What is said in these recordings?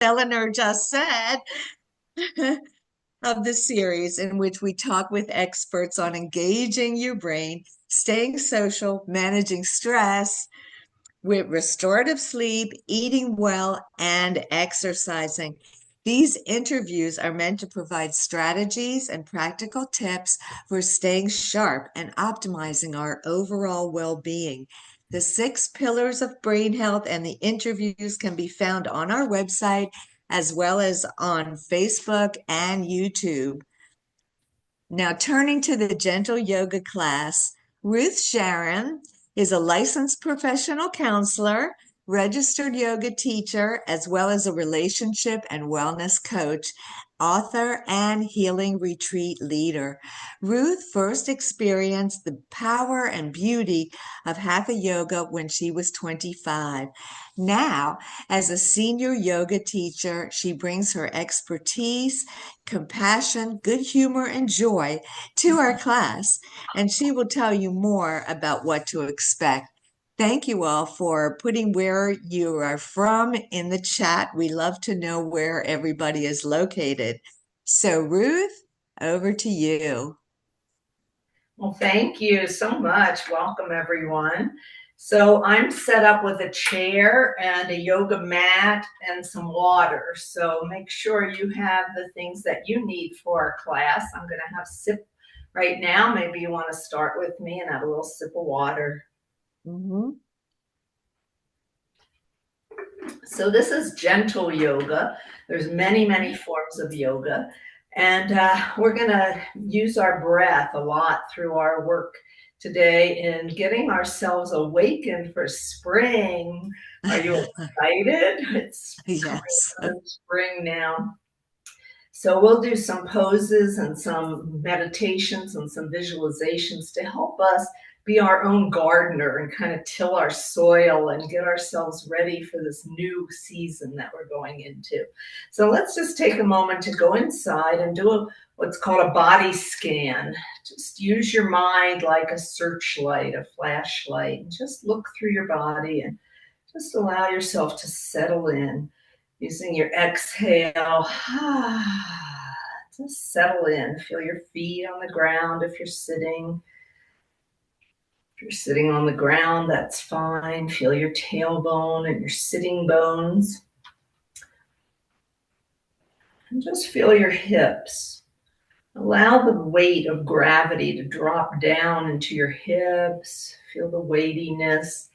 Eleanor just said, of the series in which we talk with experts on engaging your brain, staying social, managing stress, with restorative sleep, eating well, and exercising. These interviews are meant to provide strategies and practical tips for staying sharp and optimizing our overall well being. The 6 pillars of brain health and the interviews can be found on our website as well as on Facebook and YouTube. Now, turning to the gentle yoga class, Ruth Sharon is a licensed professional counselor, registered yoga teacher, as well as a relationship and wellness coach, author, and healing retreat leader. Ruth first experienced the power and beauty of hatha yoga when she was 25. Now, as a senior yoga teacher, she brings her expertise, compassion, good humor, and joy to our class, and she will tell you more about what to expect. Thank you all for putting where you are from in the chat. We love to know where everybody is located. So, Ruth, over to you. Well, thank you so much. Welcome, everyone. So I'm set up with a chair and a yoga mat and some water. So make sure you have the things that you need for our class. I'm going to have a sip right now. Maybe you want to start with me and have a little sip of water. Mm-hmm. So this is gentle yoga. There's many, many forms of yoga. And we're going to use our breath a lot through our work today in getting ourselves awakened for spring. Are you excited? It's Yes. spring now. So we'll do some poses and some meditations and some visualizations to help us be our own gardener and kind of till our soil and get ourselves ready for this new season that we're going into. So let's just take a moment to go inside and do what's called a body scan. Just use your mind like a searchlight, a flashlight, and just look through your body and just allow yourself to settle in. Using your exhale, just settle in. Feel your feet on the ground if you're sitting. If you're sitting on the ground, that's fine. Feel your tailbone and your sitting bones. And just feel your hips. Allow the weight of gravity to drop down into your hips. Feel the weightiness.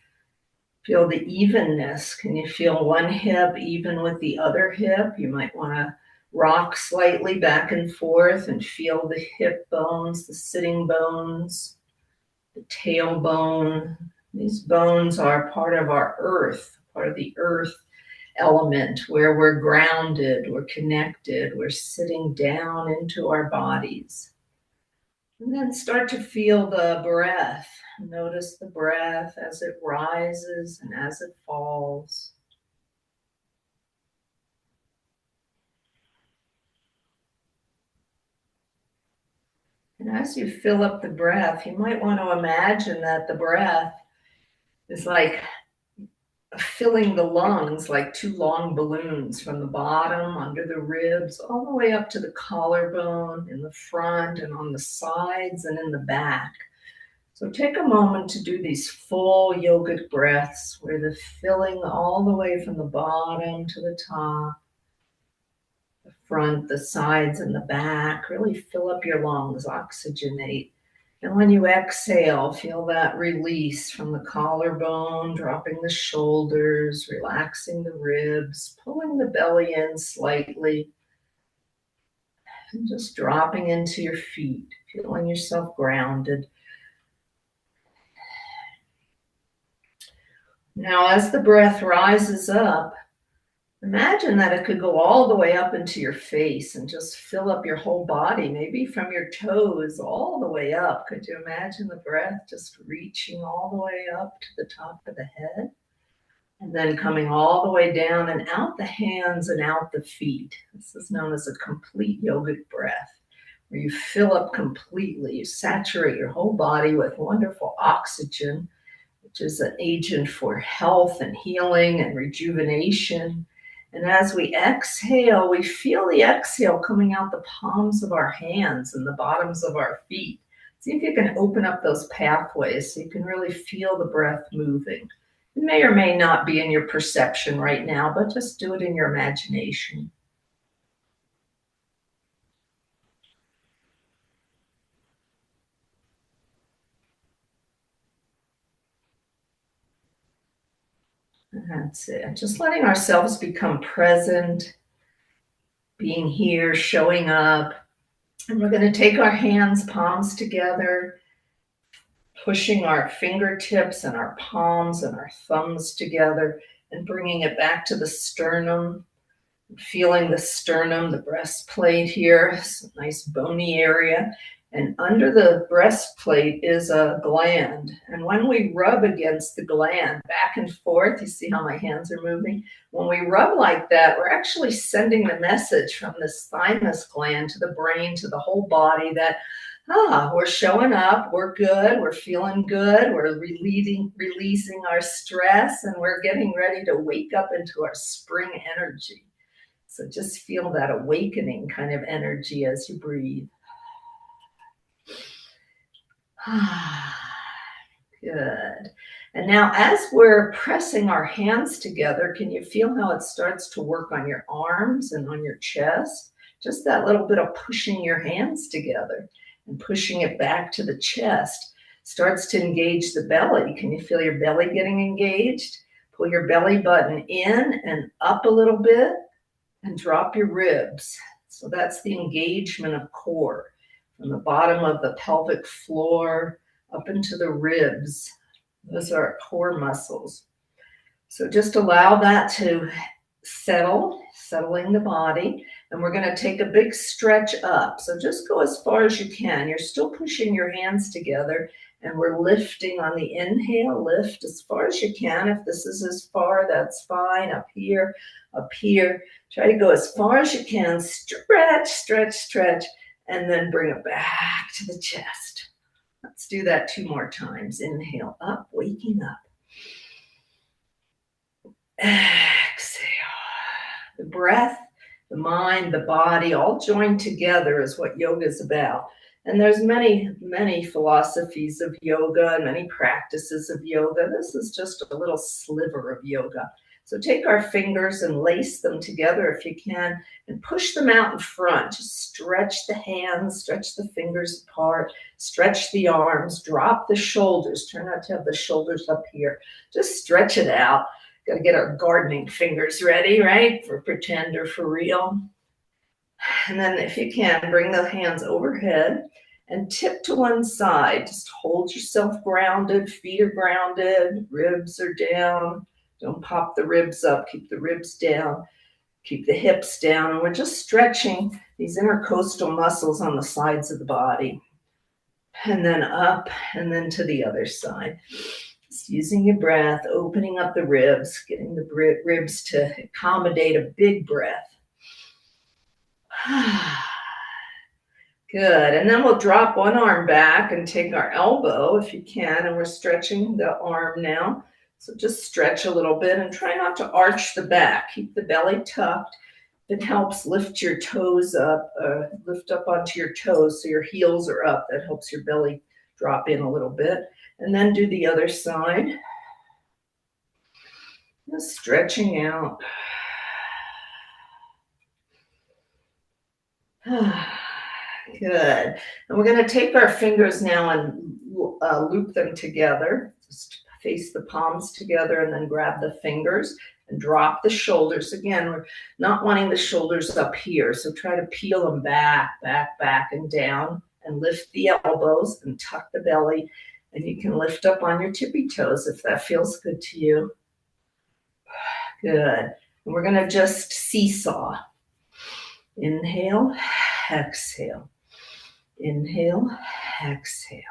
Feel the evenness. Can you feel one hip even with the other hip? You might want to rock slightly back and forth and feel the hip bones, the sitting bones, the tailbone. These bones are part of our earth, part of the earth element where we're grounded, we're connected, we're sitting down into our bodies. And then start to feel the breath. Notice the breath as it rises and as it falls. And as you fill up the breath, you might want to imagine that the breath is like filling the lungs like 2 long balloons from the bottom, under the ribs, all the way up to the collarbone, in the front and on the sides and in the back. So take a moment to do these full yogic breaths where the filling all the way from the bottom to the top, the front, the sides, and the back. Really fill up your lungs, oxygenate. And when you exhale, feel that release from the collarbone, dropping the shoulders, relaxing the ribs, pulling the belly in slightly, and just dropping into your feet, feeling yourself grounded. Now, as the breath rises up, imagine that it could go all the way up into your face and just fill up your whole body, maybe from your toes all the way up. Could you imagine the breath just reaching all the way up to the top of the head? And then coming all the way down and out the hands and out the feet. This is known as a complete yogic breath, where you fill up completely. You saturate your whole body with wonderful oxygen, which is an agent for health and healing and rejuvenation. And as we exhale, we feel the exhale coming out the palms of our hands and the bottoms of our feet. See if you can open up those pathways so you can really feel the breath moving. It may or may not be in your perception right now, but just do it in your imagination. That's it. Just letting ourselves become present, being here, showing up. And we're going to take our hands, palms together, pushing our fingertips and our palms and our thumbs together and bringing it back to the sternum. Feeling the sternum, the breastplate here, it's a nice bony area. And under the breastplate is a gland. And when we rub against the gland back and forth, you see how my hands are moving? When we rub like that, we're actually sending the message from this thymus gland to the brain, to the whole body that, we're showing up, we're good, we're feeling good, we're releasing our stress, and we're getting ready to wake up into our spring energy. So just feel that awakening kind of energy as you breathe. Good. And now as we're pressing our hands together, can you feel how it starts to work on your arms and on your chest? Just that little bit of pushing your hands together and pushing it back to the chest starts to engage the belly. Can you feel your belly getting engaged? Pull your belly button in and up a little bit and drop your ribs. So that's the engagement of core from the bottom of the pelvic floor up into the ribs. Those are our core muscles. So just allow that to settling the body. And we're going to take a big stretch up. So just go as far as you can. You're still pushing your hands together and we're lifting on the inhale. Lift as far as you can. If this is as far, that's fine. Up here, up here. Try to go as far as you can. Stretch, stretch, stretch, and then bring it back to the chest. Let's do that 2 more times. Inhale up, waking up. Exhale. The breath, the mind, the body, all joined together is what yoga is about. And there's many, many philosophies of yoga and many practices of yoga. This is just a little sliver of yoga. So take our fingers and lace them together if you can and push them out in front. Just stretch the hands, stretch the fingers apart, stretch the arms, drop the shoulders. Try not to have the shoulders up here. Just stretch it out. Got to get our gardening fingers ready, right? For pretend or for real. And then if you can, bring the hands overhead and tip to one side. Just hold yourself grounded, feet are grounded, ribs are down. Don't pop the ribs up, keep the ribs down, keep the hips down. And we're just stretching these intercostal muscles on the sides of the body. And then up and then to the other side. Just using your breath, opening up the ribs, getting the ribs to accommodate a big breath. Good. And then we'll drop one arm back and take our elbow if you can. And we're stretching the arm now. So just stretch a little bit and try not to arch the back. Keep the belly tucked. It helps lift your toes up, lift up onto your toes so your heels are up. That helps your belly drop in a little bit. And then do the other side. Just stretching out. Good. And we're going to take our fingers now and loop them together. Just face the palms together and then grab the fingers and drop the shoulders. Again, we're not wanting the shoulders up here. So try to peel them back, back, back and down and lift the elbows and tuck the belly. And you can lift up on your tippy toes if that feels good to you. Good. And we're going to just seesaw. Inhale, exhale. Inhale, exhale.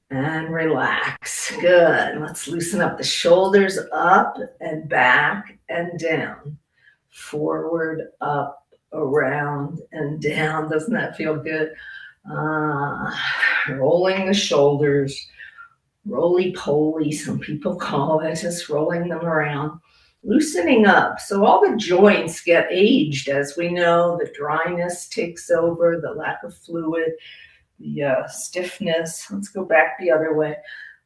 And relax. Good. Let's loosen up the shoulders, up and back and down. Forward, up, around, and down. Doesn't that feel good? Rolling the shoulders, roly-poly, some people call it, just rolling them around. Loosening up. So all the joints get aged, as we know. The dryness takes over, the lack of fluid, the stiffness. Let's go back the other way,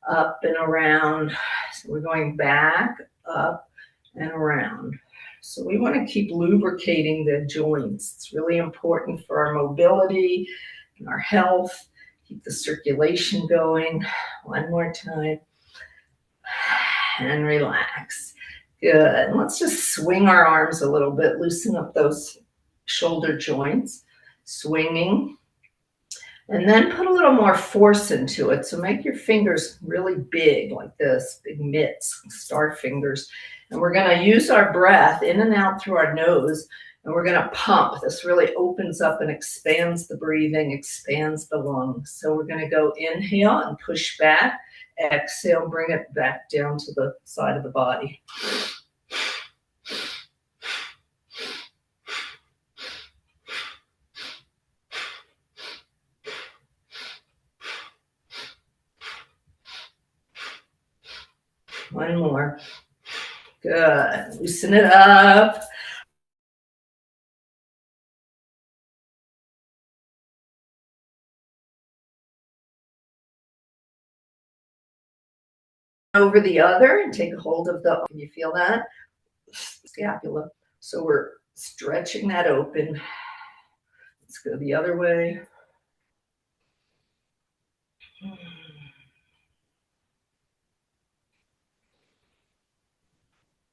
up and around. So we're going back, up, and around. So we want to keep lubricating the joints. It's really important for our mobility and our health. Keep the circulation going. One more time. And relax. Good. Let's just swing our arms a little bit, loosen up those shoulder joints. Swinging. And then put a little more force into it. So make your fingers really big like this, big mitts, star fingers. And we're going to use our breath in and out through our nose. And we're going to pump. This really opens up and expands the breathing, expands the lungs. So we're going to go inhale and push back. Exhale, bring it back down to the side of the body. One more. Good. Loosen it up. Over the other and take a hold of the, can you feel that? Scapula. So we're stretching that open. Let's go the other way.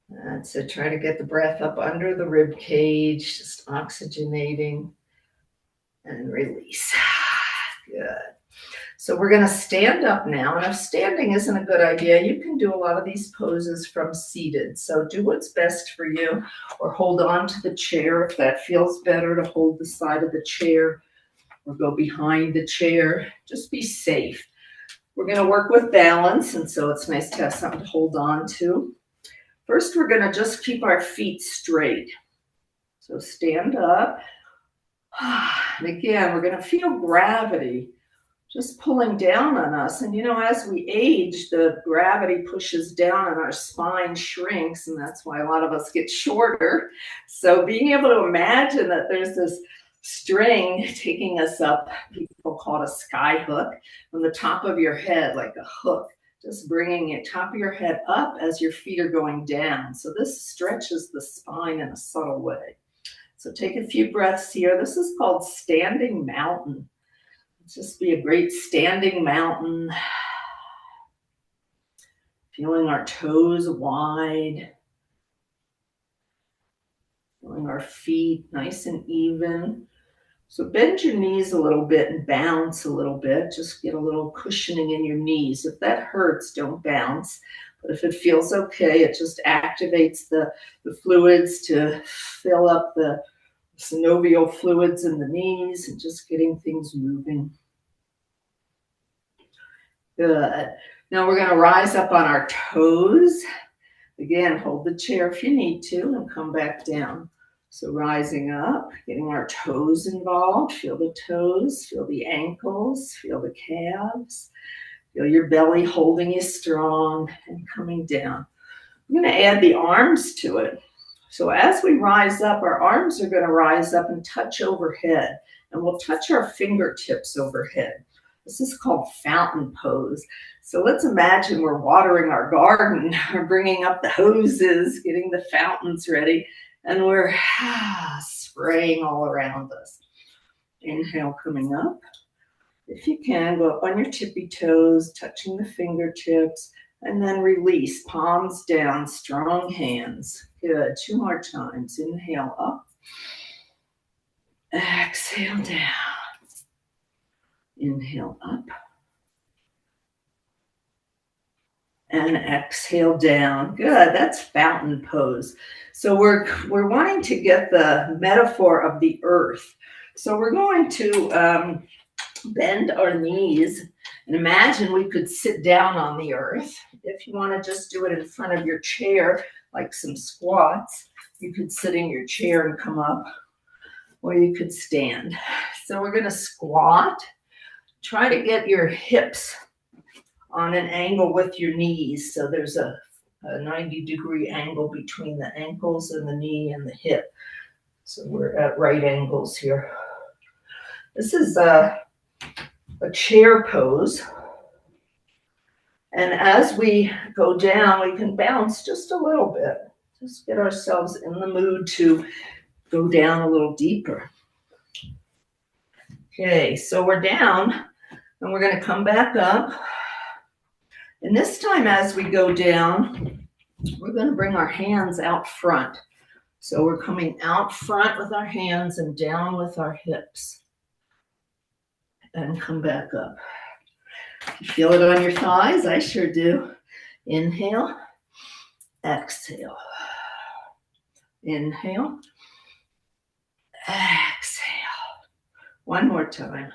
That's it. Try to get the breath up under the rib cage, just oxygenating and release. Good. So we're going to stand up now. And if standing isn't a good idea, you can do a lot of these poses from seated. So do what's best for you, or hold on to the chair if that feels better, to hold the side of the chair or go behind the chair. Just be safe. We're going to work with balance, and so it's nice to have something to hold on to. First, we're going to just keep our feet straight. So stand up. And again, we're going to feel gravity just pulling down on us. And as we age, the gravity pushes down and our spine shrinks, and that's why a lot of us get shorter. So being able to imagine that there's this string taking us up, people call it a sky hook, from the top of your head, like a hook, just bringing it top of your head up as your feet are going down. So this stretches the spine in a subtle way. So take a few breaths here. This is called standing mountain. Let's just be a great standing mountain. Feeling our toes wide. Feeling our feet nice and even. So bend your knees a little bit and bounce a little bit. Just get a little cushioning in your knees. If that hurts, don't bounce. But if it feels okay, it just activates the fluids to fill up the synovial fluids in the knees and just getting things moving. Good. Now we're going to rise up on our toes. Again, hold the chair if you need to and come back down. So rising up, getting our toes involved. Feel the toes, feel the ankles, feel the calves. Feel your belly holding you strong and coming down. I'm going to add the arms to it. So as we rise up, our arms are going to rise up and touch overhead. And we'll touch our fingertips overhead. This is called fountain pose. So let's imagine we're watering our garden, or bringing up the hoses, getting the fountains ready, and we're spraying all around us. Inhale, coming up. If you can, go up on your tippy toes, touching the fingertips, and then release, palms down, strong hands. Good. 2 more times. Inhale up. Exhale down. Inhale up. And exhale down. Good. That's fountain pose. So we're wanting to get the metaphor of the earth. So we're going to bend our knees and imagine we could sit down on the earth. If you want to just do it in front of your chair, like some squats, you could sit in your chair and come up. or you could stand. So we're going to squat. Try to get your hips on an angle with your knees. So there's a 90-degree angle between the ankles and the knee and the hip. So we're at right angles here. This is a chair pose. And as we go down, we can bounce just a little bit. Just get ourselves in the mood to go down a little deeper. Okay, so we're down and we're going to come back up. And this time as we go down, we're going to bring our hands out front. So we're coming out front with our hands and down with our hips. And come back up. You feel it on your thighs? I sure do. Inhale, exhale. Inhale, exhale. One more time.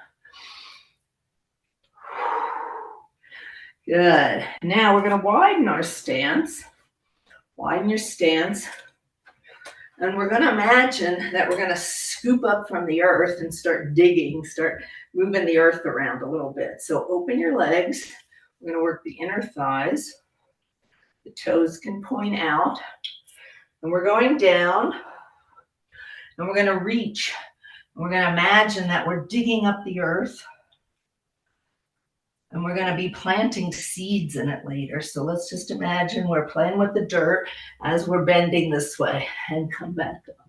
Good. Now we're going to widen our stance. Widen your stance. And we're going to imagine that we're going to scoop up from the earth and start digging, start moving the earth around a little bit. So open your legs. We're going to work the inner thighs. The toes can point out. And we're going down. And we're going to reach. And we're going to imagine that we're digging up the earth. And we're going to be planting seeds in it later. So let's just imagine we're playing with the dirt as we're bending this way and come back up.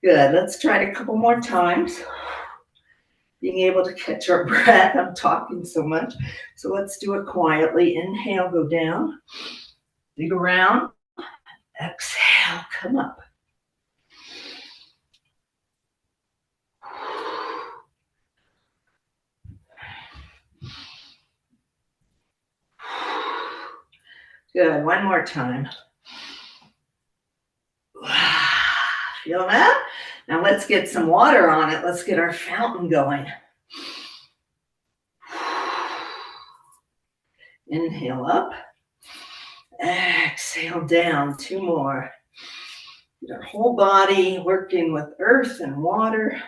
Good. Let's try it a couple more times. Being able to catch our breath. I'm talking so much. So let's do it quietly. Inhale, go down. Dig around. Exhale, come up. Good. One more time. Feel that? Now let's get some water on it. Let's get our fountain going. Inhale up. Exhale down. Two more. Get our whole body working with earth and water.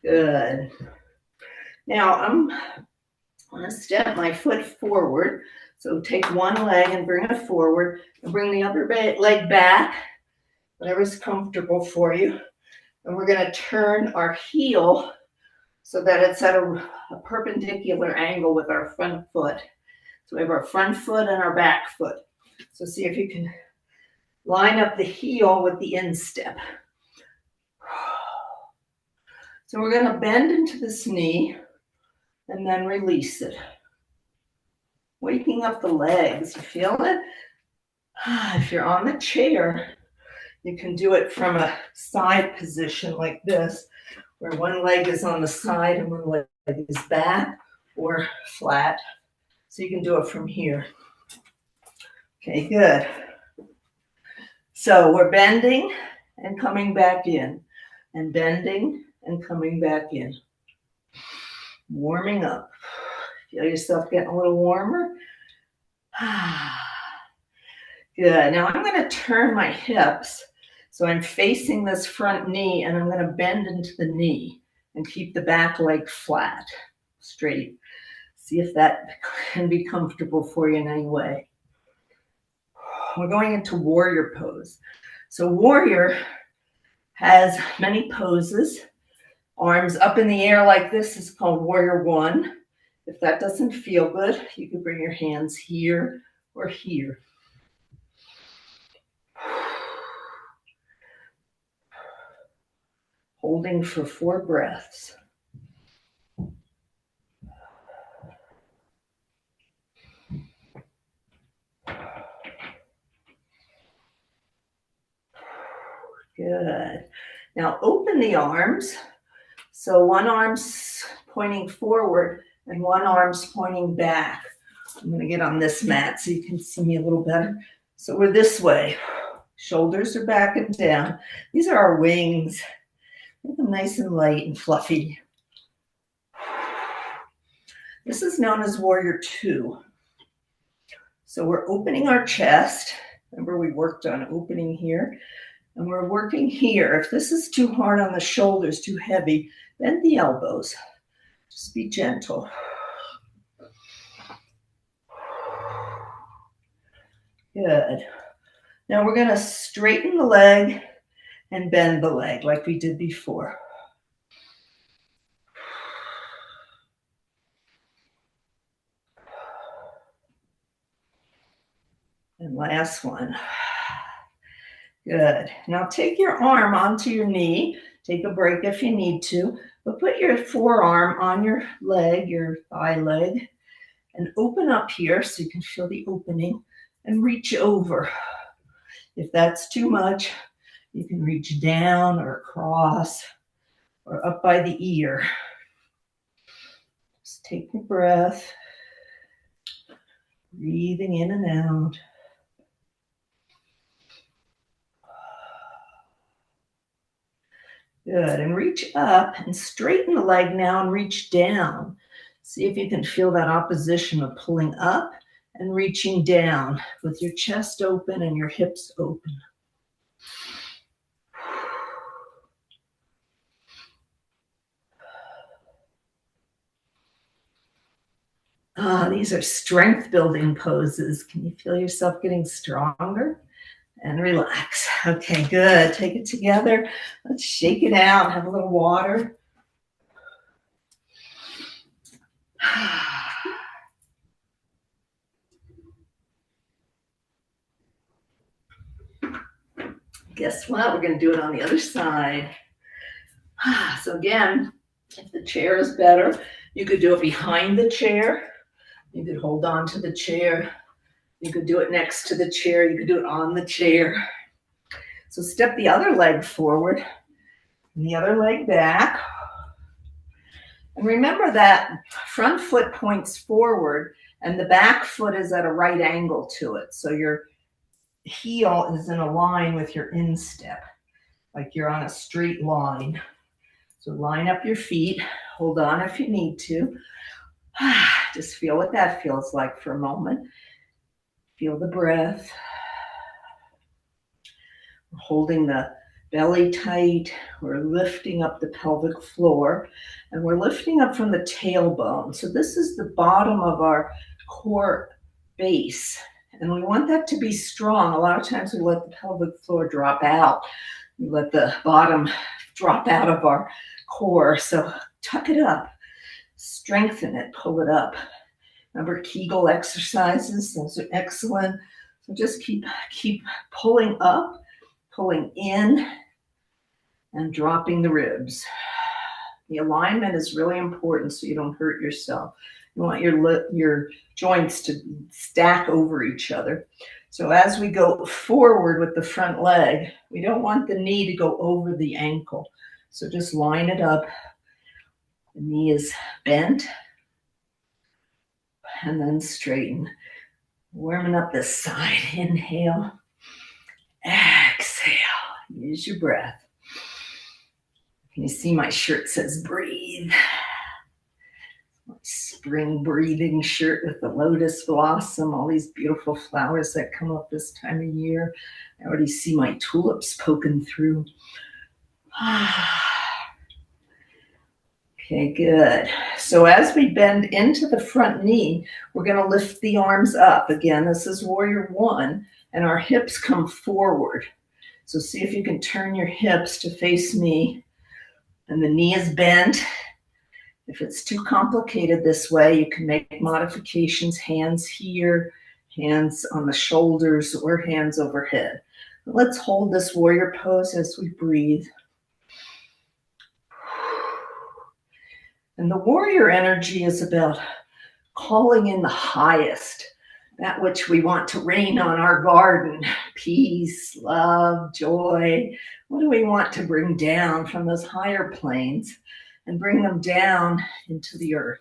Good. Now I'm going to step my foot forward. So take one leg and bring it forward and bring the other leg back, whatever's comfortable for you. And we're going to turn our heel so that it's at a perpendicular angle with our front foot. So we have our front foot and our back foot. So see if you can line up the heel with the instep. So we're going to bend into this knee and then release it. Waking up the legs, you feel it? If you're on the chair, you can do it from a side position like this, where one leg is on the side and one leg is back or flat. So you can do it from here. Okay, good. So we're bending and coming back in, and bending and coming back in. Warming up. Feel yourself getting a little warmer? Good. Now I'm going to turn my hips so I'm facing this front knee, and I'm going to bend into the knee and keep the back leg flat, straight. See if that can be comfortable for you in any way. We're going into warrior pose. So warrior has many poses. Arms up in the air like this is called warrior one. If that doesn't feel good, you can bring your hands here or here. Holding for 4 breaths. Good. Now open the arms. So one arm's pointing forward and one arm's pointing back. I'm going to get on this mat so you can see me a little better. So we're this way. Shoulders are back and down. These are our wings. Make them nice and light and fluffy. This is known as warrior 2. So we're opening our chest Remember, we worked on opening here, and we're working here. If this is too hard on the shoulders, too heavy, bend the elbows. Just be gentle. Good. Now we're going to straighten the leg and bend the leg like we did before. And last one. Good. Now take your arm onto your knee. Take a break if you need to, but put your forearm on your leg, your thigh leg, and open up here so you can feel the opening and reach over. If that's too much, you can reach down or across or up by the ear. Just take a breath, breathing in and out. Good, and reach up and straighten the leg now and reach down. See if you can feel that opposition of pulling up and reaching down with your chest open and your hips open. These are strength building poses. Can you feel yourself getting stronger? And relax. Okay, good. Take it together. Let's shake it out. Have a little water. Guess what? We're going to do it on the other side. So again, if the chair is better, you could do it behind the chair. You could hold on to the chair. You could do it next to the chair. You could do it on the chair. So step the other leg forward and the other leg back. And remember that front foot points forward and the back foot is at a right angle to it. So your heel is in a line with your instep, like you're on a straight line. So line up your feet, hold on if you need to. Just feel what that feels like for a moment. Feel the breath. We're holding the belly tight. We're lifting up the pelvic floor, and we're lifting up from the tailbone. So this is the bottom of our core base, and we want that to be strong. A lot of times we let the pelvic floor drop out. We let the bottom drop out of our core. So tuck it up, strengthen it, pull it up. Remember Kegel exercises? Those are excellent. So just keep pulling up, pulling in, and dropping the ribs. The alignment is really important so you don't hurt yourself. You want your joints to stack over each other. So as we go forward with the front leg, we don't want the knee to go over the ankle. So just line it up. The knee is bent. And then straighten. Warming up this side. Inhale. Exhale. Use your breath. Can you see my shirt says breathe? My spring breathing shirt with the lotus blossom, all these beautiful flowers that come up this time of year. I already see my tulips poking through. Okay, good. So as we bend into the front knee, we're going to lift the arms up. Again, this is warrior one, and our hips come forward. So see if you can turn your hips to face me, and the knee is bent. If it's too complicated this way, you can make modifications, hands here, hands on the shoulders, or hands overhead. Let's hold this warrior pose as we breathe. And the warrior energy is about calling in the highest, that which we want to rain on our garden, peace, love, joy. What do we want to bring down from those higher planes and bring them down into the earth?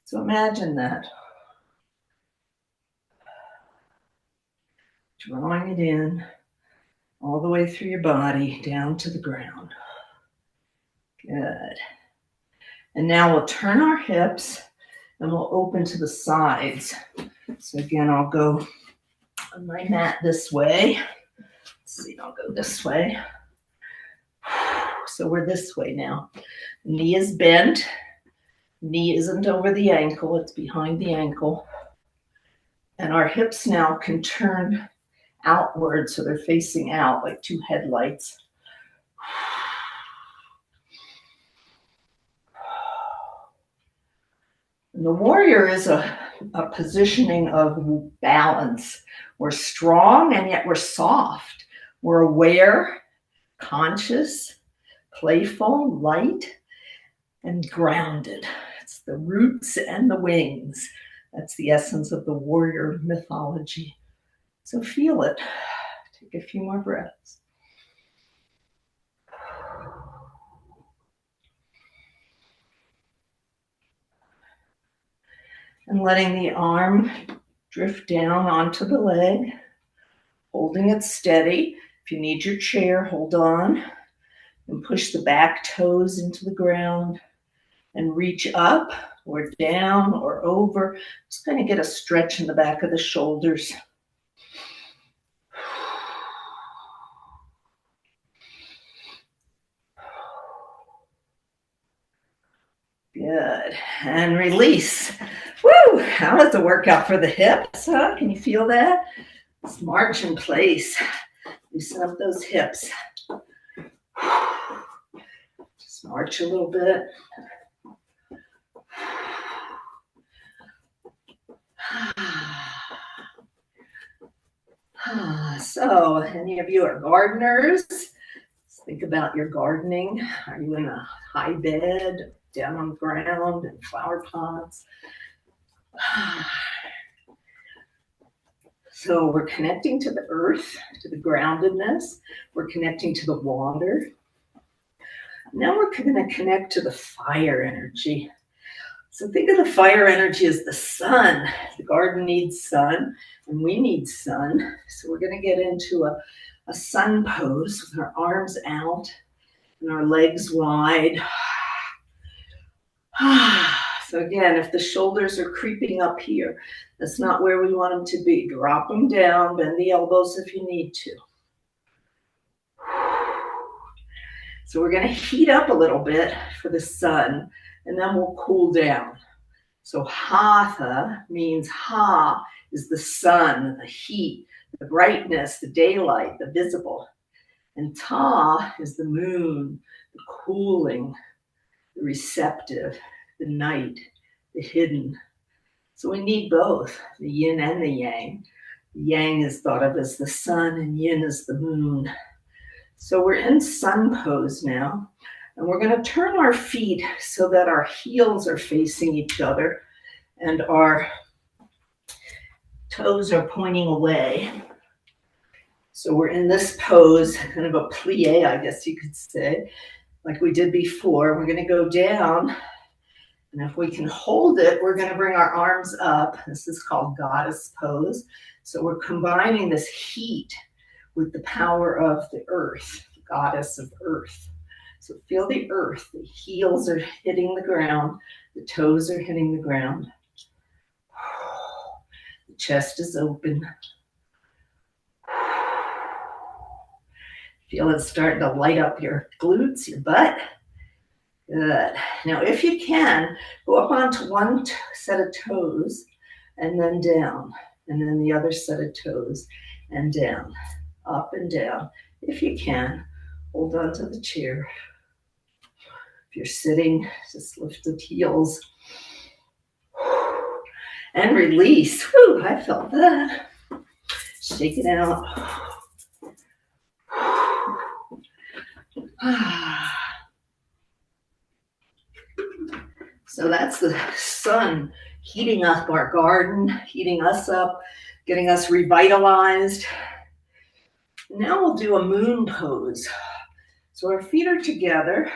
So imagine that. Drawing it in all the way through your body down to the ground. Good. And now we'll turn our hips and we'll open to the sides. So again, I'll go on my mat this way. Let's see, I'll go this way. So we're this way now. Knee is bent. Knee isn't over the ankle, it's behind the ankle. And our hips now can turn outward, so they're facing out like two headlights. And the warrior is a positioning of balance. We're strong and yet we're soft. We're aware, conscious, playful, light, and grounded. It's the roots and the wings. That's the essence of the warrior mythology. So feel it. Take a few more breaths. And letting the arm drift down onto the leg, holding it steady. If you need your chair, hold on and push the back toes into the ground and reach up or down or over. Just kind of get a stretch in the back of the shoulders. Good. And release. Woo! That was a workout for the hips, huh? Can you feel that? Let's march in place. Loosen up those hips. Just march a little bit. So, any of you are gardeners? Think about your gardening. Are you in a high bed, down on the ground, in flower pots? So we're connecting to the earth, to the groundedness. We're connecting to the water. Now we're going to connect to the fire energy. So think of the fire energy as the sun. The garden needs sun, and we need sun. So we're going to get into a sun pose with our arms out and our legs wide. So again, if the shoulders are creeping up here, that's not where we want them to be. Drop them down, bend the elbows if you need to. So we're going to heat up a little bit for the sun, and then we'll cool down. So hatha means ha is the sun, the heat, the brightness, the daylight, the visible. And ta is the moon, the cooling, the receptive, the night, the hidden. So we need both, the yin and the yang. Yang is thought of as the sun and yin is the moon. So we're in sun pose now, and we're going to turn our feet so that our heels are facing each other and our toes are pointing away. So we're in this pose, kind of a plie, I guess you could say, like we did before. We're going to go down, and if we can hold it, we're going to bring our arms up. This is called goddess pose. So we're combining this heat with the power of the earth, the goddess of earth. So feel the earth. The heels are hitting the ground. The toes are hitting the ground. The chest is open. Feel it starting to light up your glutes, your butt. Good. Now, if you can, go up onto one set of toes and then down, and then the other set of toes and down. Up and down. If you can, hold on to the chair. If you're sitting, just lift the heels and release. Whew, I felt that. Shake it out. So that's the sun heating up our garden, heating us up, getting us revitalized. Now we'll do a moon pose. So our feet are together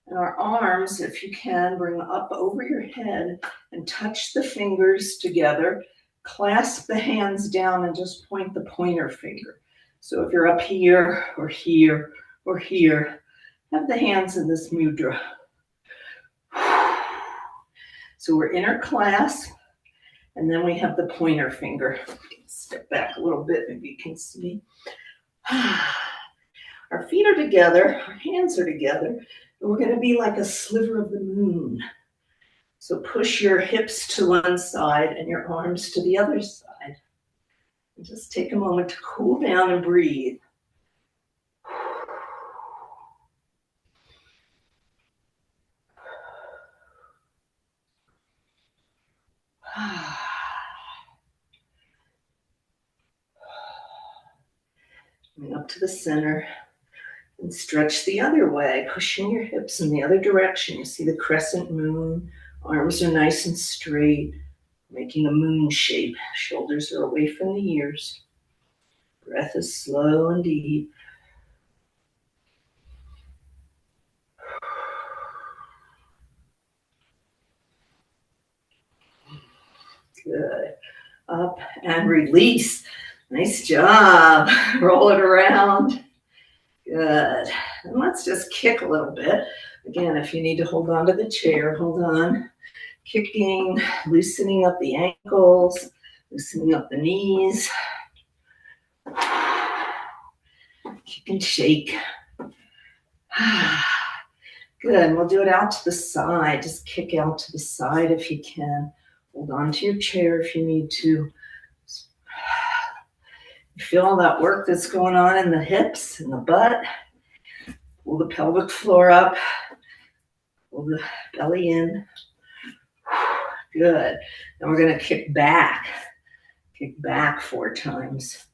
and our arms, if you can, bring up over your head and touch the fingers together. Clasp the hands down and just point the pointer finger. So if you're up here or here or here, have the hands in this mudra. So we're interclasp And then we have the pointer finger. Step back a little bit, maybe you can see. Our feet are together, our hands are together, and we're going to be like a sliver of the moon. So push your hips to one side and your arms to the other side. And just take a moment to cool down and breathe. Coming up to the center and stretch the other way, pushing your hips in the other direction. You see the crescent moon, arms are nice and straight, making a moon shape. Shoulders are away from the ears. Breath is slow and deep. Good. Up and release. Nice job. Roll it around. Good. And let's just kick a little bit. Again, if you need to hold on to the chair, hold on. Kicking, loosening up the ankles, loosening up the knees. Kick and shake. Good. We'll do it out to the side. Just kick out to the side if you can. Hold on to your chair if you need to. You feel all that work that's going on in the hips and the butt. Pull the pelvic floor up. Pull the belly in. Good. Then we're going to kick back. Kick back 4 times.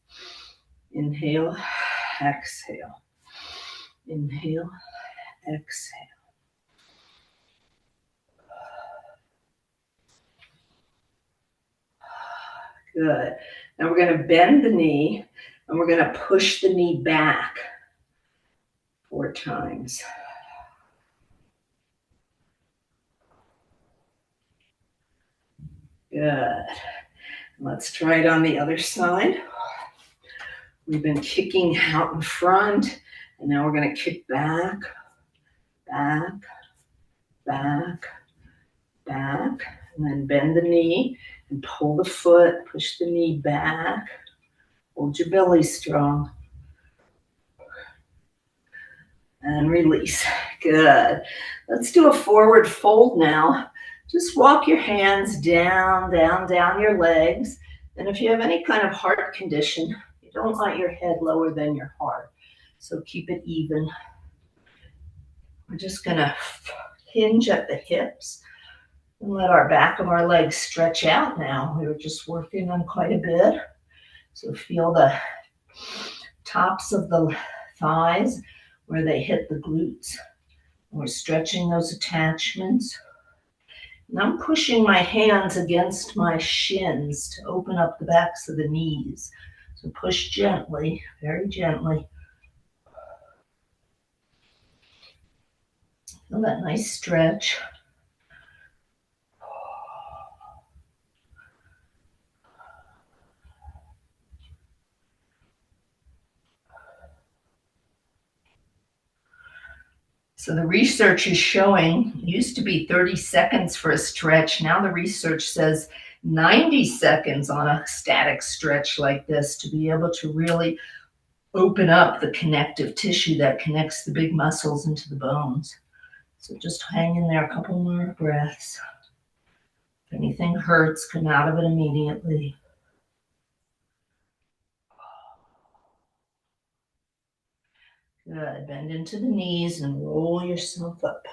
Inhale, exhale. Inhale, exhale. Good. Now we're going to bend the knee and we're going to push the knee back 4 times. Good. Let's try it on the other side. We've been kicking out in front, and now we're going to kick back, back, back, back, and then bend the knee and pull the foot, push the knee back, hold your belly strong, and release. Good. Let's do a forward fold now. Just walk your hands down, down, down your legs. And if you have any kind of heart condition, you don't want your head lower than your heart. So keep it even. We're just going to hinge at the hips and let our back of our legs stretch out now. We were just working on quite a bit. So feel the tops of the thighs where they hit the glutes. We're stretching those attachments. And I'm pushing my hands against my shins to open up the backs of the knees. So push gently, very gently. Feel that nice stretch. So the research is showing, it used to be 30 seconds for a stretch. Now the research says 90 seconds on a static stretch like this to be able to really open up the connective tissue that connects the big muscles into the bones. So just hang in there a couple more breaths. If anything hurts, come out of it immediately. Good. Bend into the knees and roll yourself up.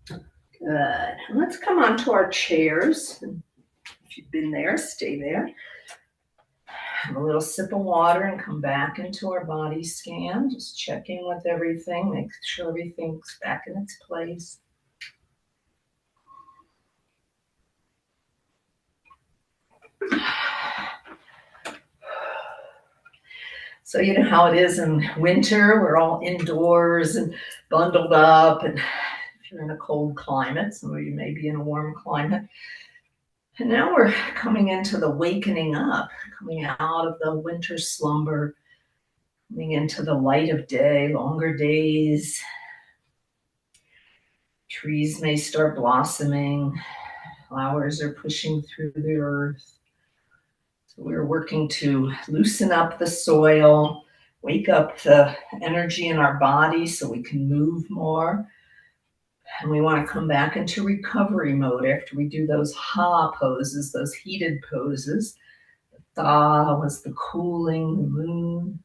Good. And let's come onto our chairs. If you've been there, stay there. Have a little sip of water and come back into our body scan. Just check in with everything, make sure everything's back in its place. So you know how it is in winter, we're all indoors and bundled up, and if you're in a cold climate, some of you may be in a warm climate. And now we're coming into the wakening up, coming out of the winter slumber, coming into the light of day, longer days. Trees may start blossoming. Flowers are pushing through the earth. So we're working to loosen up the soil, wake up the energy in our body so we can move more. And we want to come back into recovery mode after we do those ha poses, those heated poses. Tha was the cooling, the moon.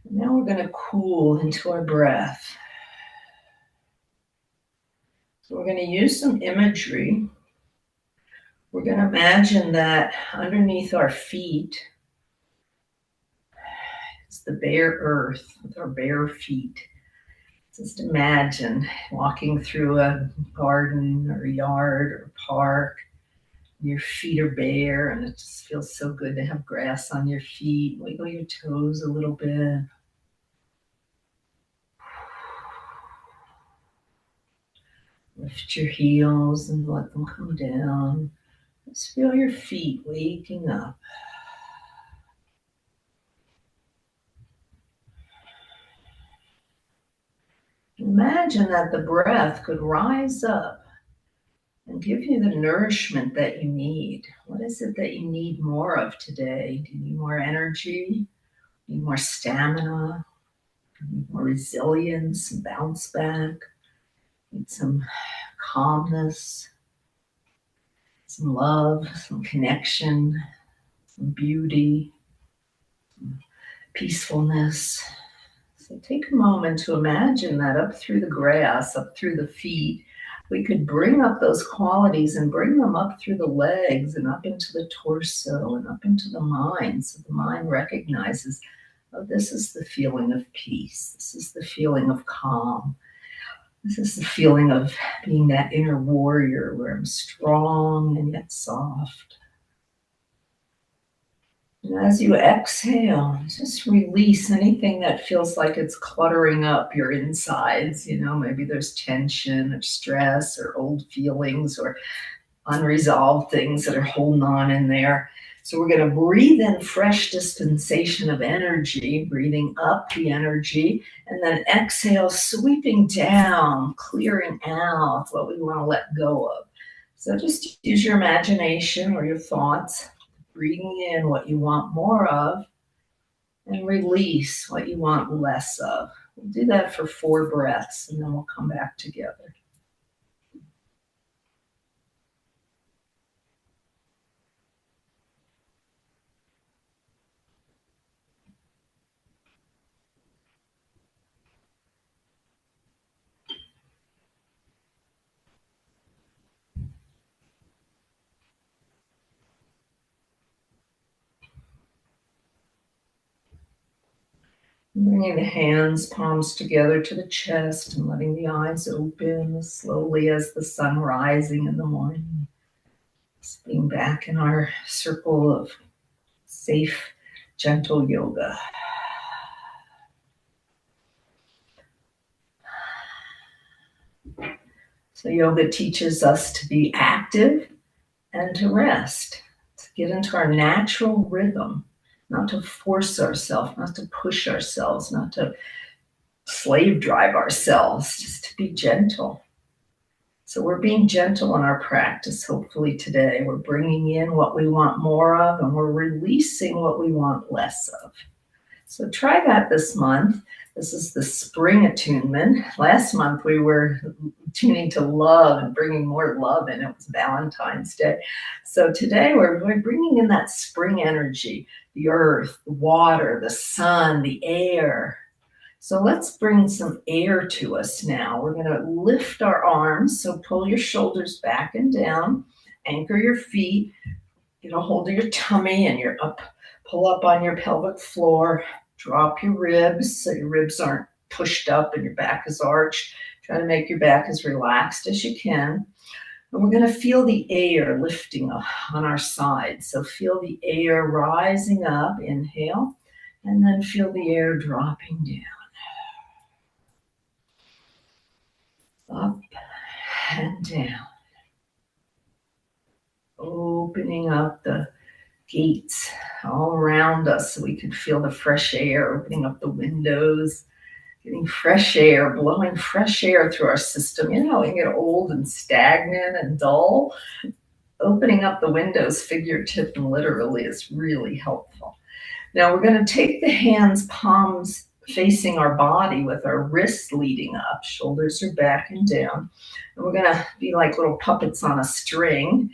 And now we're going to cool into our breath. So we're going to use some imagery. We're going to imagine that underneath our feet is the bare earth with our bare feet. Just imagine walking through a garden or a yard or a park. Your feet are bare and it just feels so good to have grass on your feet. Wiggle your toes a little bit. Lift your heels and let them come down. Just feel your feet waking up. Imagine that the breath could rise up and give you the nourishment that you need. What is it that you need more of today? Do you need more energy? Need more stamina? Need more resilience and bounce back? Need some calmness, some love, some connection, some beauty, some peacefulness. So take a moment to imagine that up through the grass, up through the feet, we could bring up those qualities and bring them up through the legs and up into the torso and up into the mind. So the mind recognizes, oh, this is the feeling of peace. This is the feeling of calm. This is the feeling of being that inner warrior where I'm strong and yet soft. And as you exhale, just release anything that feels like it's cluttering up your insides. You know, maybe there's tension or stress or old feelings or unresolved things that are holding on in there. So we're going to breathe in fresh dispensation of energy, breathing up the energy, and then exhale, sweeping down, clearing out what we want to let go of. So just use your imagination or your thoughts, breathing in what you want more of, and release what you want less of. We'll do that for 4 breaths, and then we'll come back together. Bringing the hands, palms together to the chest and letting the eyes open slowly as the sun rising in the morning. Just being back in our circle of safe, gentle yoga. So yoga teaches us to be active and to rest, to get into our natural rhythm, not to force ourselves, not to push ourselves, not to slave drive ourselves, just to be gentle. So we're being gentle in our practice, hopefully today. We're bringing in what we want more of and we're releasing what we want less of. So try that this month. This is the spring attunement. Last month we were tuning to love and bringing more love in. It was Valentine's Day. So today we're bringing in that spring energy, the earth, the water, the sun, the air. So let's bring some air to us now. We're going to lift our arms. So pull your shoulders back and down, anchor your feet, get a hold of your tummy and you're up, pull up on your pelvic floor, drop your ribs so your ribs aren't pushed up and your back is arched. Try to make your back as relaxed as you can. And we're going to feel the air lifting on our sides. So feel the air rising up, inhale, and then feel the air dropping down. Up and down. Opening up the gates all around us so we can feel the fresh air, opening up the windows, Getting fresh air, blowing fresh air through our system. You know, we get old and stagnant and dull. Opening up the windows, figurative and literally, is really helpful. Now we're going to take the hands, palms facing our body with our wrists leading up. Shoulders are back and down. And we're going to be like little puppets on a string.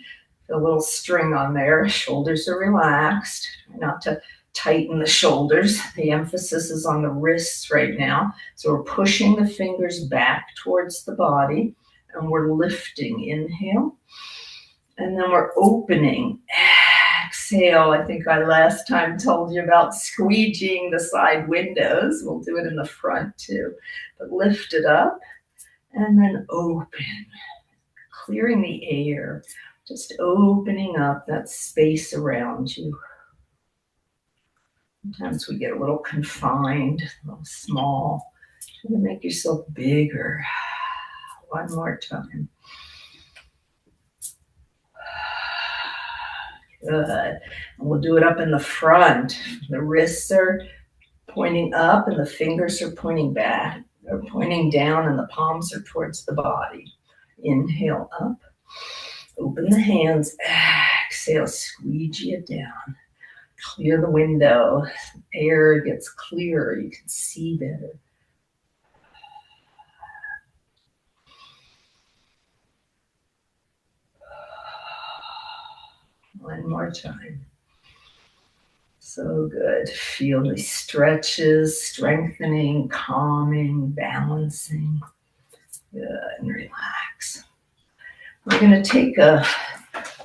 A little string on there. Shoulders are relaxed. Try not to tighten the shoulders. The emphasis is on the wrists right now. So we're pushing the fingers back towards the body and we're lifting. Inhale. And then we're opening. Exhale. I think I last time told you about squeegeeing the side windows. We'll do it in the front too. But lift it up and then open. Clearing the air. Just opening up that space around you. Sometimes we get a little confined, a little small. Try to make yourself bigger. One more time. Good. And we'll do it up in the front. The wrists are pointing up and the fingers are pointing back. They're pointing down and the palms are towards the body. Inhale up. Open the hands. Exhale, squeegee it down. Clear the window. Air gets clearer. You can see better. One more time. So good. Feel the stretches, strengthening, calming, balancing. Good. And relax. We're going to take a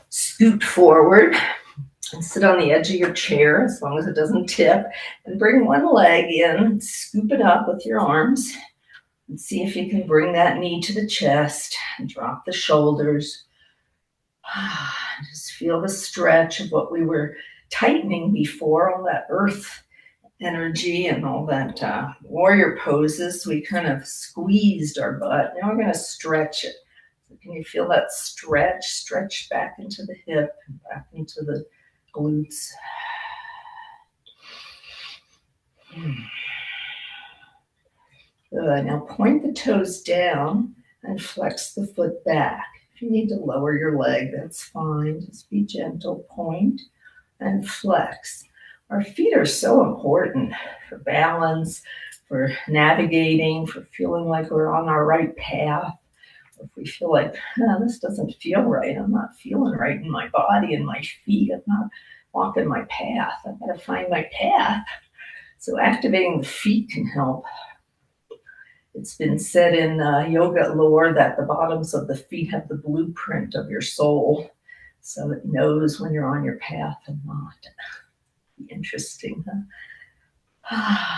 scoot forward and sit on the edge of your chair as long as it doesn't tip, and bring one leg in, scoop it up with your arms, and see if you can bring that knee to the chest and drop the shoulders. Just feel the stretch of what we were tightening before, all that earth energy and all that warrior poses. We kind of squeezed our butt. Now we're going to stretch it. So can you feel that stretch? Stretch back into the hip and back into the glutes. Good. Now point the toes down and flex the foot back. If you need to lower your leg, that's fine. Just be gentle. Point and flex. Our feet are so important for balance, for navigating, for feeling like we're on our right path. If we feel like, oh, this doesn't feel right, I'm not feeling right in my body and my feet, I'm not walking my path, I've got to find my path. So activating the feet can help. It's been said in yoga lore that the bottoms of the feet have the blueprint of your soul. So it knows when you're on your path and not. Interesting, huh?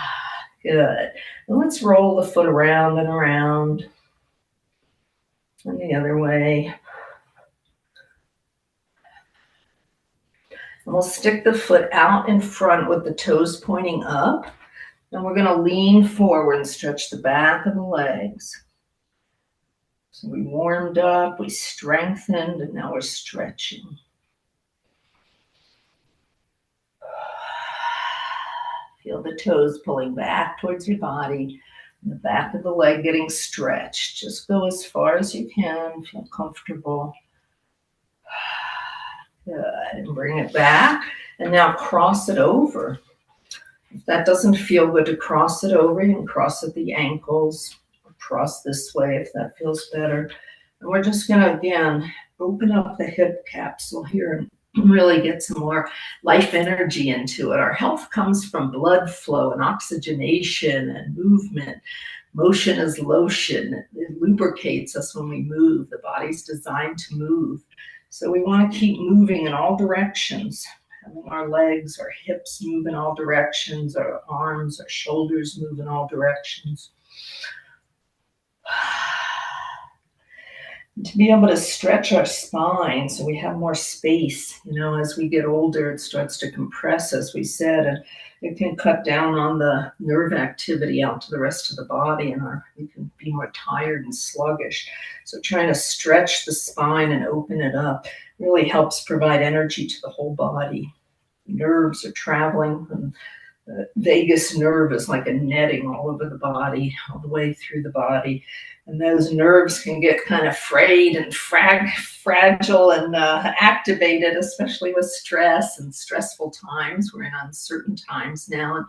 Good. And let's roll the foot around and around. And the other way. And we'll stick the foot out in front with the toes pointing up. And we're going to lean forward and stretch the back of the legs. So we warmed up, we strengthened, and now we're stretching. Feel the toes pulling back towards your body, and the back of the leg getting stretched. Just go as far as you can, feel comfortable. Good, and bring it back, and now cross it over. If that doesn't feel good to cross it over, you can cross at the ankles, or cross this way if that feels better. And we're just gonna, again, open up the hip capsule here and really get some more life energy into it. Our health comes from blood flow and oxygenation and movement. Motion is lotion. It lubricates us when we move. The body's designed to move. So we want to keep moving in all directions. Having our legs, our hips move in all directions, our arms, our shoulders move in all directions. And to be able to stretch our spine so we have more space. You know, as we get older, it starts to compress, as we said, and it can cut down on the nerve activity out to the rest of the body, and we can be more tired and sluggish. So trying to stretch the spine and open it up really helps provide energy to the whole body. Nerves are traveling from The vagus nerve is like a netting all over the body, all the way through the body. And those nerves can get kind of frayed and fragile and activated, especially with stress and stressful times. We're in uncertain times now, and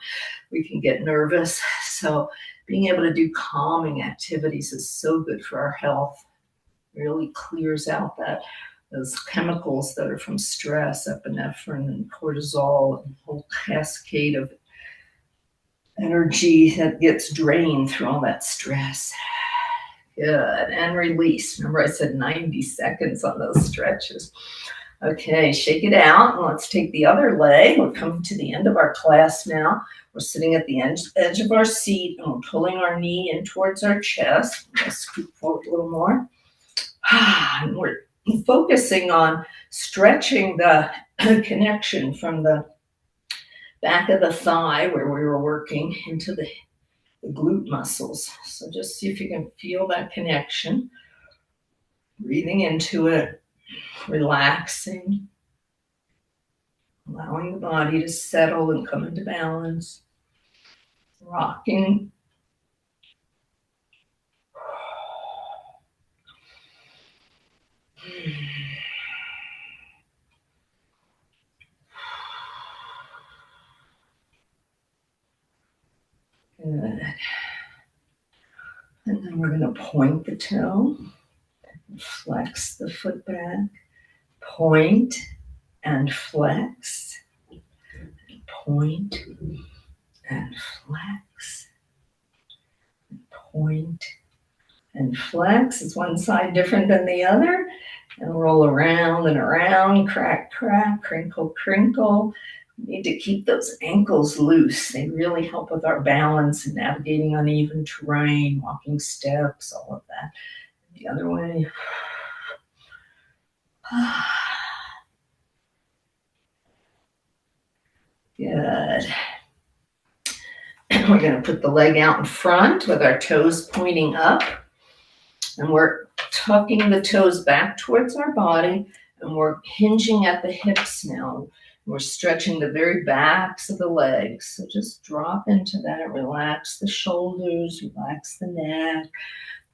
we can get nervous. So being able to do calming activities is so good for our health. It really clears out those chemicals that are from stress, epinephrine and cortisol, and a whole cascade of energy that gets drained through all that stress. Good. And release. Remember, I said 90 seconds on those stretches. Okay, shake it out. And let's take the other leg. We're coming to the end of our class now. We're sitting at the edge of our seat and we're pulling our knee in towards our chest. Let's scoot forward a little more. And we're focusing on stretching the connection from the back of the thigh where we were working into the glute muscles. So just see if you can feel that connection. Breathing into it, relaxing, allowing the body to settle and come into balance, rocking. Good. And then we're going to point the toe, flex the foot back, point and flex, point and flex, point and flex. Is one side different than the other? And roll around and around, crack, crack, crinkle, crinkle. We need to keep those ankles loose. They really help with our balance and navigating uneven terrain, walking steps, all of that. The other way. Good. And we're going to put the leg out in front with our toes pointing up. And we're tucking the toes back towards our body. And we're hinging at the hips now. We're stretching the very backs of the legs. So just drop into that. Relax the shoulders. Relax the neck.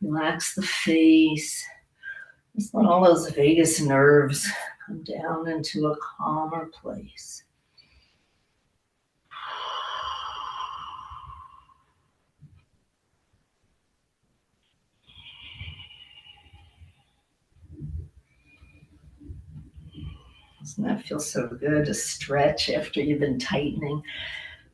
Relax the face. Just let all those vagus nerves come down into a calmer place. Doesn't that feel so good to stretch after you've been tightening?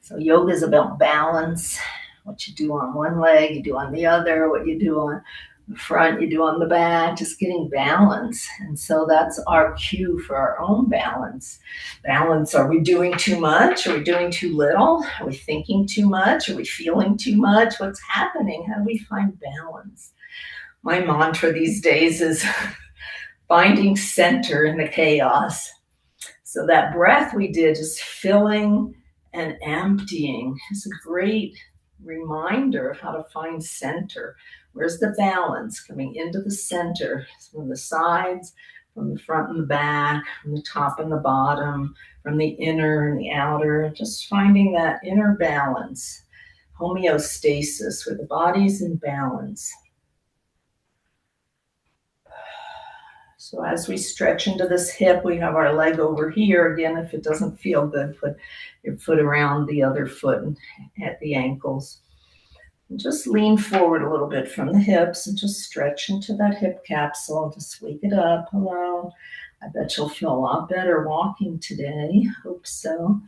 So yoga is about balance. What you do on one leg, you do on the other. What you do on the front, you do on the back. Just getting balance. And so that's our cue for our own balance. Balance, are we doing too much? Are we doing too little? Are we thinking too much? Are we feeling too much? What's happening? How do we find balance? My mantra these days is finding center in the chaos. So that breath we did, just filling and emptying, is a great reminder of how to find center. Where's the balance? Coming into the center, from the sides, from the front and the back, from the top and the bottom, from the inner and the outer, just finding that inner balance, homeostasis, where the body's in balance. So as we stretch into this hip, we have our leg over here. Again, if it doesn't feel good, put your foot around the other foot and at the ankles. And just lean forward a little bit from the hips and just stretch into that hip capsule. Just wake it up. Hello. I bet you'll feel a lot better walking today. Hope so.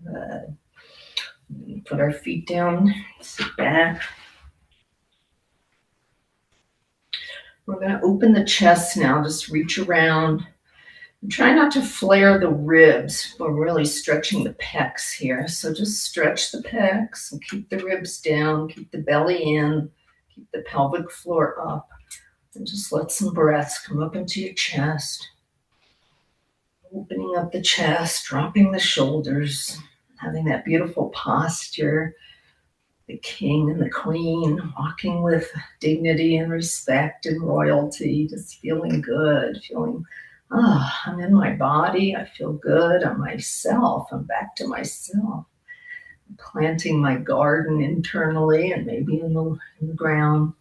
Good. Put our feet down, sit back. We're going to open the chest now. Just reach around. And try not to flare the ribs. We're really stretching the pecs here. So just stretch the pecs and keep the ribs down. Keep the belly in. Keep the pelvic floor up. And just let some breaths come up into your chest. Opening up the chest, dropping the shoulders, having that beautiful posture. the king and the queen, walking with dignity and respect and royalty, just feeling good, feeling, I'm in my body, I feel good, I'm myself, I'm back to myself. I'm planting my garden internally and maybe in the ground.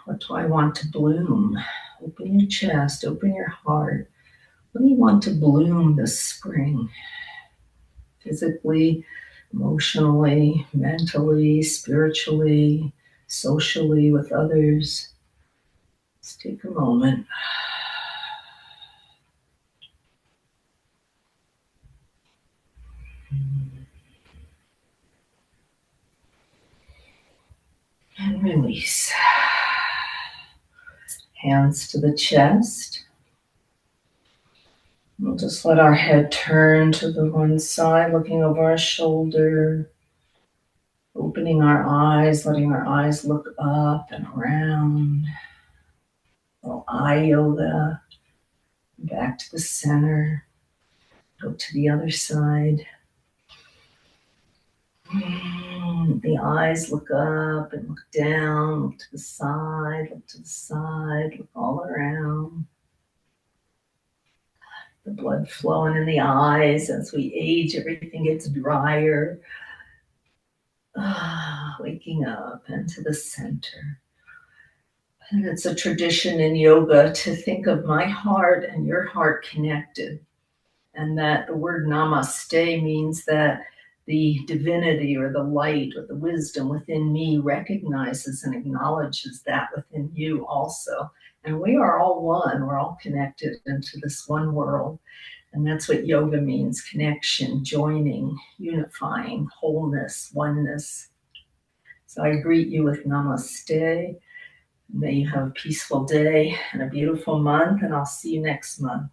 What do I want to bloom? Open your chest, open your heart. What do you want to bloom this spring? Physically, emotionally, mentally, spiritually, socially, with others. Let's take a moment. And release. Hands to the chest. We'll just let our head turn to the one side, looking over our shoulder, opening our eyes, letting our eyes look up and around. A little eye yoga. Back to the center. Go to the other side. The eyes look up and look down, look to the side, look all around. The blood flowing in the eyes. As we age, everything gets drier. Waking up into the center. And it's a tradition in yoga to think of my heart and your heart connected. And that the word namaste means that the divinity or the light or the wisdom within me recognizes and acknowledges that within you also. And we are all one. We're all connected into this one world. And that's what yoga means: connection, joining, unifying, wholeness, oneness. So I greet you with namaste. May you have a peaceful day and a beautiful month, and I'll see you next month.